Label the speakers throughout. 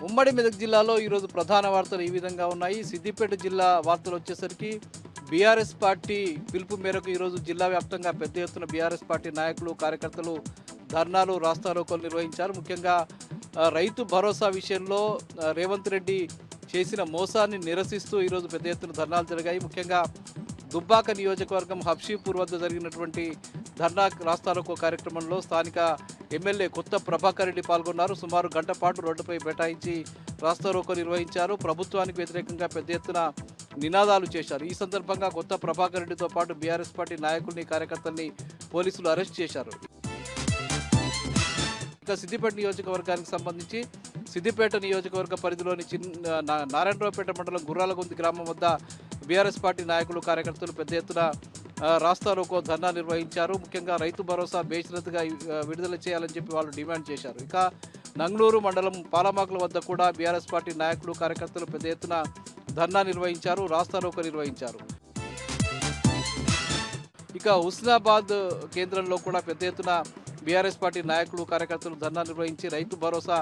Speaker 1: ఉమ్మడి మెదక్ జిల్లాలో ఈరోజు ప్రధాన వార్తలు ఈ విధంగా ఉన్నాయి. సిద్దిపేట జిల్లా వార్తలు వచ్చేసరికి బీఆర్ఎస్ పార్టీ పిలుపు మేరకు ఈరోజు జిల్లా వ్యాప్తంగా పెద్ద ఎత్తున బీఆర్ఎస్ పార్టీ నాయకులు కార్యకర్తలు ధర్నాలు రాస్తారోకోలు నిర్వహించారు. ముఖ్యంగా రైతు భరోసా విషయంలో రేవంత్ రెడ్డి చేసిన మోసాన్ని నిరసిస్తూ ఈరోజు పెద్ద ఎత్తున ధర్నాలు జరిగాయి. ముఖ్యంగా దుబ్బాక నియోజకవర్గం హబ్షీపూర్ వద్ద జరిగినటువంటి ధర్నా రాస్తారోకో కార్యక్రమంలో స్థానిక ఎమ్మెల్యే కొత్త ప్రభాకర్ రెడ్డి పాల్గొన్నారు. సుమారు గంట పాటు రోడ్డుపై బైఠాయించి రాస్తారోకో నిర్వహించారు. ప్రభుత్వానికి వ్యతిరేకంగా పెద్ద ఎత్తున నినాదాలు చేశారు. ఈ సందర్భంగా కొత్త ప్రభాకర్ రెడ్డితో పాటు బీఆర్ఎస్ పార్టీ నాయకుల్ని కార్యకర్తల్ని పోలీసులు అరెస్ట్ చేశారు. ఇక సిద్దిపేట నియోజకవర్గానికి సంబంధించి సిద్దిపేట నియోజకవర్గ పరిధిలోని నారాయణరావుపేట మండలం గుర్రాలగొంది గ్రామం వద్ద బీఆర్ఎస్ పార్టీ నాయకులు కార్యకర్తలు పెద్ద ఎత్తున రాస్తారోకో ధర్నా నిర్వహించారు. ముఖ్యంగా రైతు భరోసా బేషరతుగా విడుదల చేయాలని చెప్పి వాళ్ళు డిమాండ్ చేశారు. ఇక నంగళూరు మండలం పాలమాకుల వద్ద కూడా బీఆర్ఎస్ పార్టీ నాయకులు కార్యకర్తలు పెద్ద ఎత్తున ధర్నా నిర్వహించారు, రాస్తారోకో నిర్వహించారు. ఇక హుస్నాబాద్ కేంద్రంలో కూడా పెద్ద ఎత్తున బీఆర్ఎస్ పార్టీ నాయకులు కార్యకర్తలు ధర్నా నిర్వహించి రైతు భరోసా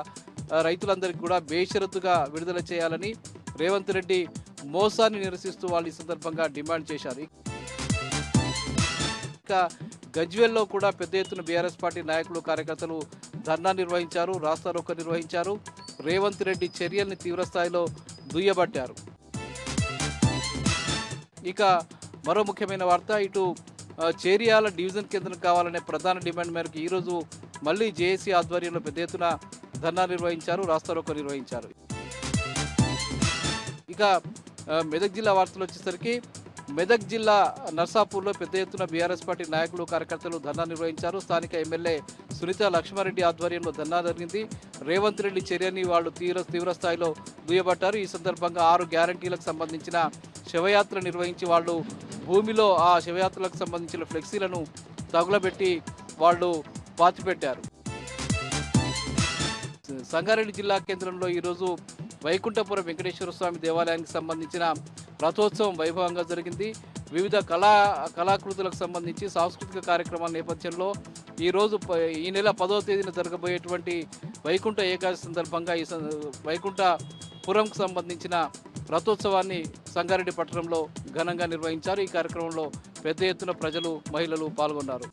Speaker 1: రైతులందరికీ కూడా బేషరతుగా విడుదల చేయాలని రేవంత్ రెడ్డి మోసాన్ని నిరసిస్తూ వాళ్ళు ఈ సందర్భంగా డిమాండ్ చేశారు. ఇక గజ్వేల్లో కూడా పెద్ద ఎత్తున బీఆర్ఎస్ పార్టీ నాయకులు కార్యకర్తలు ధర్నా నిర్వహించారు, రాస్తారోకో నిర్వహించారు. రేవంత్ రెడ్డి చర్యల్ని తీవ్రస్థాయిలో దుయ్యబట్టారు. ఇక మరో ముఖ్యమైన వార్త, ఇటు చేరియాల డివిజన్ కేంద్రం కావాలనే ప్రధాన డిమాండ్ మేరకు ఈరోజు మళ్ళీ జేఏసీ ఆధ్వర్యంలో పెద్ద ఎత్తున ధర్నా నిర్వహించారు, రాస్తారోకో నిర్వహించారు. ఇక మెదక్ జిల్లా వార్తలు వచ్చేసరికి మెదక్ జిల్లా నర్సాపూర్లో పెద్ద ఎత్తున బీఆర్ఎస్ పార్టీ నాయకులు కార్యకర్తలు ధర్నా నిర్వహించారు. స్థానిక ఎమ్మెల్యే సునీత లక్ష్మారెడ్డి ఆధ్వర్యంలో ధర్నా జరిగింది. రేవంత్ రెడ్డి చర్యని వాళ్ళు తీవ్ర స్థాయిలో దుయ్యబట్టారు. ఈ సందర్భంగా 6 గ్యారంటీలకు సంబంధించిన శవయాత్ర నిర్వహించి వాళ్ళు భూమిలో ఆ శవయాత్రలకు సంబంధించిన ఫ్లెక్సీలను తగులబెట్టి వాళ్ళు పాతిపెట్టారు. సంగారెడ్డి జిల్లా కేంద్రంలో ఈరోజు వైకుంఠపురం వెంకటేశ్వర స్వామి దేవాలయానికి సంబంధించిన రథోత్సవం వైభవంగా జరిగింది. వివిధ కళాకృతులకు సంబంధించి సాంస్కృతిక కార్యక్రమాల నేపథ్యంలో ఈ నెల 10వ తేదీన జరగబోయేటువంటి వైకుంఠ ఏకాదశి సందర్భంగా ఈ వైకుంఠపురంకు సంబంధించిన రథోత్సవాన్ని సంగారెడ్డి పట్టణంలో ఘనంగా నిర్వహించారు. ఈ కార్యక్రమంలో పెద్ద ఎత్తున ప్రజలు, మహిళలు పాల్గొన్నారు.